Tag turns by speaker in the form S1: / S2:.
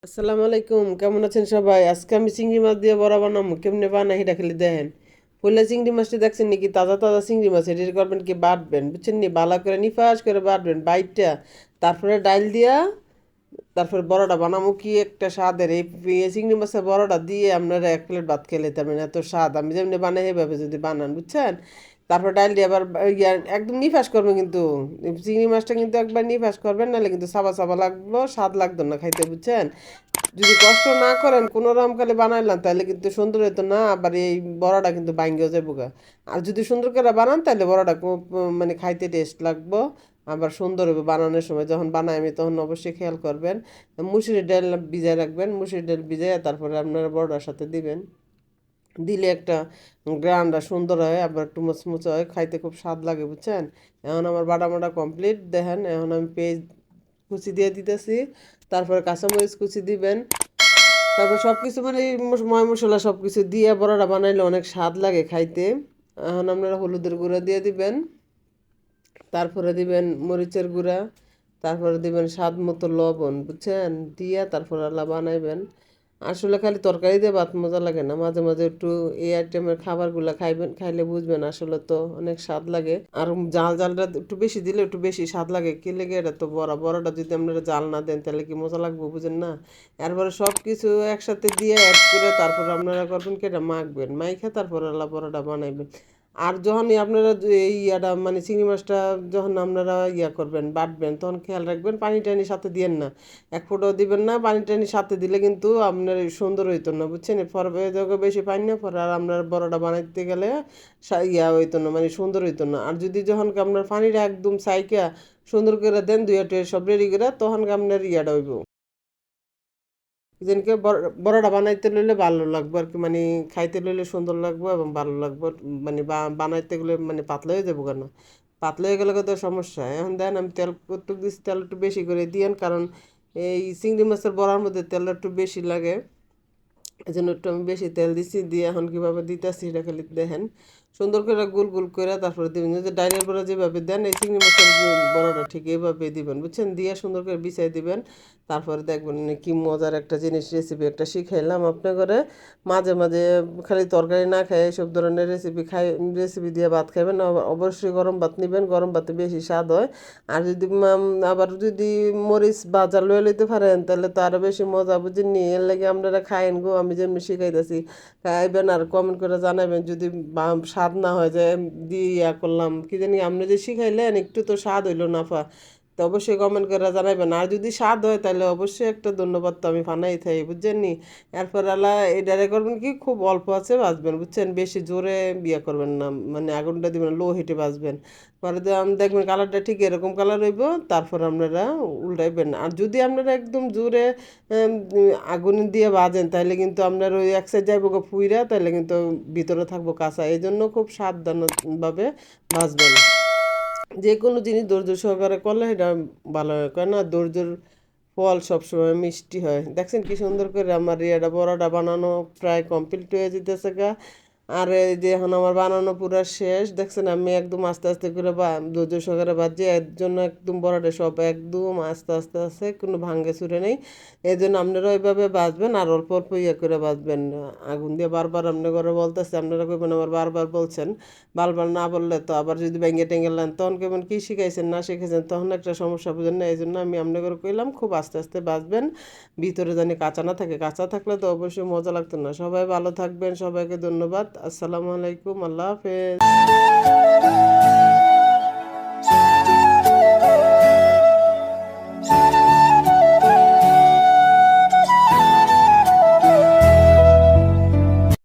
S1: আসসালামু আলাইকুম, কেমন আছেন সবাই? আজকে আমি চিংড়ি মাছ দিয়ে বড়া বানাবো। কেমনে বানাই এটা খালি দেখেন। পয়লা চিংড়ি মাছটি দেখছেন নাকি? তাজা তাজা চিংড়ি মাছ, এটি করবেন কি বাটবেন, বুঝছেন নি? বালা করে নিফাস করে বাটবেন বাইটটা, তারপরে ডাইল দিয়া তারপর বড়াটা বানাবো কি একটা স্বাদের। এই চিংড়ি মাছের বড়াটা দিয়ে আপনারা এক প্লেট ভাত খেলে তার মানে এত স্বাদ। আমি যেমনি বানাই এভাবে যদি বানান, বুঝছেন? তারপর ডাল দিয়ে আবার একদম নিফাস করবেন কিন্তু। চিংড়ি মাছটা কিন্তু একবার নিফাস করবেন, নাহলে কিন্তু সাবা সাবা লাগলো, স্বাদ লাগতো না খাইতে, বুঝছেন? যদি কষ্ট না করেন কোনো রকম খালি বানাইলাম তাহলে কিন্তু সুন্দর হতো না, আবার এই বড়াটা কিন্তু ভাঙ্গেও যাবো গা। আর যদি সুন্দর করে বানান তাহলে বড়াটা খুব মানে খাইতে টেস্ট লাগবো, আবার সুন্দর হবে বানানোর সময়। যখন বানাই আমি তখন অবশ্যই খেয়াল করবেন। মুসুরির ডাল ভিজায় রাখবেন, মুসুরির ডাল ভিজায় তারপরে আপনারা বড়ার সাথে দিবেন। দিলে একটা গ্রানটা সুন্দর হয়, আবার একটু মুচমুচে হয়, খাইতে খুব স্বাদ লাগে, বুঝছেন? এখন আমার বাটা মাটা কমপ্লিট দেখেন। এখন আমি পেঁয়াজ কুচি দিয়ে দিতেছি, তারপরে কাঁচামরিচ কুচি দিবেন, তারপর সব কিছু মানে এই ময় মশলা সব কিছু দিয়ে বড়াটা বানাইলে অনেক স্বাদ লাগে খাইতে। এখন আপনারা হলুদের গুঁড়া দিয়ে দিবেন, তারপরে দিবেন মরিচের গুঁড়া, তারপরে দিবেন স্বাদ মতো লবণ, বুঝছেন? দিয়ে তারপর আল্লাহ বানাইবেন। আসলে খালি তরকারি দিয়ে ভাত মজা লাগে না, মাঝে মাঝে একটু এই আইটেমের খাবারগুলো খাইবেন, খাইলে বুঝবেন আসলে তো অনেক স্বাদ লাগে। আর জাল জালটা একটু বেশি দিলে একটু বেশি স্বাদ লাগে, কি লেগে এটা তো বড়া। বড়াটা যদি আপনারা জাল না দেন তাহলে কি মজা লাগবে, বুঝেন না? এরপরে সব কিছু একসাথে দিয়ে অ্যাড করে তারপর আপনারা করবেন কি এটা মাখবেন, মাইখা তারপর আল্লাহ বড়াটা বানাইবেন। আর যখনই আপনারা এই ইয়াটা মানে চিংড়ি মাছটা যখন আপনারা করবেন বাটবেন, তখন খেয়াল রাখবেন পানি টানি সাথে দিয়েন না, এক ফোঁটাও দিবেন না। পানি টানি সাথে দিলে কিন্তু আপনার সুন্দর হইতো না, বুঝছেন? পরে বেশি পানি না পরে আর আপনার বড়াটা বানাইতে গেলে হইতো না, মানে সুন্দর হইতো না। আর যদি যখন আপনার পানিটা একদম সাইকা সুন্দর করে দেন, দুই একটা সব রেডি করে, তখন আপনার হইব যেনকে বড়াটা বানাইতে লইলে ভালো লাগবে আর কি, মানে খাইতে লইলে সুন্দর লাগবে এবং ভালো লাগবে। মানে বানাইতে গেলে মানে পাতলা হয়ে যাবো কেন, পাতলা হয়ে গেলে তো সমস্যা। এখন দেন আমি তেল একটু দিচ্ছি, তেল একটু বেশি করে দিয়েন, কারণ এই চিংড়ি মাছের বড়ার মধ্যে তেল একটু বেশি লাগে, এই জন্য একটু আমি বেশি তেল দিছি। দিয়ে এখন কীভাবে দিতেছি এটা খালি দেখেন। সুন্দর করে গোল গোল করে তারপরে দিবেন, যে ডাইলের বড়া যেভাবে দেন এই চিংড়ি মাছের বড়াটা ঠিক এইভাবে দিবেন, বুঝছেন? দিয়ে সুন্দর করে বিছাই দিবেন। তারপরে দেখবেন কি মজার একটা জিনিস, রেসিপি একটা শিখাইলাম আপনার করে। মাঝে মাঝে খালি তরকারি না খাই এইসব ধরনের রেসিপি রেসিপি দিয়ে ভাত খাবেন। অবশ্যই গরম ভাত নেবেন, গরম ভাতে বেশি স্বাদ হয়। আর যদি আবার যদি মরিচ ভাজা লয়ে লইতে পারেন তাহলে তো আরও বেশি মজা, বুঝেননি? এর লাগে আপনারা খাইন গো, আমি যেমনি শিখাইতেছি খাইবেন। আর কমেন্ট করে জানাবেন যদি স্বাদ না হয় যে দিয়ে করলাম কি জানি, আপনি যে শিখাইলেন একটু তো স্বাদ হইলো না তো অবশ্যই কমেন্ট করে জানাবেন। আর যদি স্বাদ হয় তাহলে অবশ্যই একটা ধন্যবাদ তো আমি ফানাই থাই, বুঝছেন নি? এরপর আলা এটারে করবেন কি খুব অল্প আছে ভাজবেন, বুঝছেন? বেশি জোরে করবেন না, মানে আগুনটা দিবেন লো হিটে ভাজবেন। পরে দেখবেন কালারটা ঠিক এরকম কালার হইব, তারপর আপনারা উল্টাইবেন। আর যদি আপনারা একদম জোরে আগুন দিয়ে ভাজেন তাহলে কিন্তু আপনার ওই এক সাইড যাইব ফুইরা, তাহলে কিন্তু ভিতরে থাকবো কাঁচা। এই জন্য খুব সাবধানভাবে ভাজবেন। যে কোনো জিনিস ধৈর্য সহকারে করলে এটা ভালো হয়, কেন না ধৈর্যর ফল সবসময় মিষ্টি হয়। দেখছেন কি সুন্দর করে আমার এটা বড়াটা বানানো প্রায় কমপ্লিট হয়ে যেতেছে গা। আর এই যে এখন আমার বানানো পুরো শেষ, দেখছেন আমি একদম আস্তে আস্তে করে ধৈর্য সহকারে ভাজি, এর জন্য একদম বড়াটা সব একদম আস্তে আস্তে আছে, কোনো ভাঙ্গে চুরে নেই। এই জন্য আপনারা ওইভাবে বাজবেন আর অল্প অল্প করে বাজবেন। আগুন দিয়ে বারবার আপনার ঘরে বলতেছে, আপনারা কইবেন আবার বারবার বলছেন। বারবার না বললে তো আবার যদি ভেঙে টেঙ্গে নেন তখন কেমন কী শিখাইছেন না শিখেছেন তখন একটা সমস্যা, বুঝেন না? এই জন্য আমি আপনাদের কইলাম খুব আস্তে আস্তে বাজবেন, ভিতরে জানি কাঁচা না থাকে। কাঁচা থাকলে তো অবশ্যই মজা লাগতো না। সবাই ভালো থাকবেন, সবাইকে ধন্যবাদ। আসসালামু আলাইকুম, আল্লাহ হাফেজ।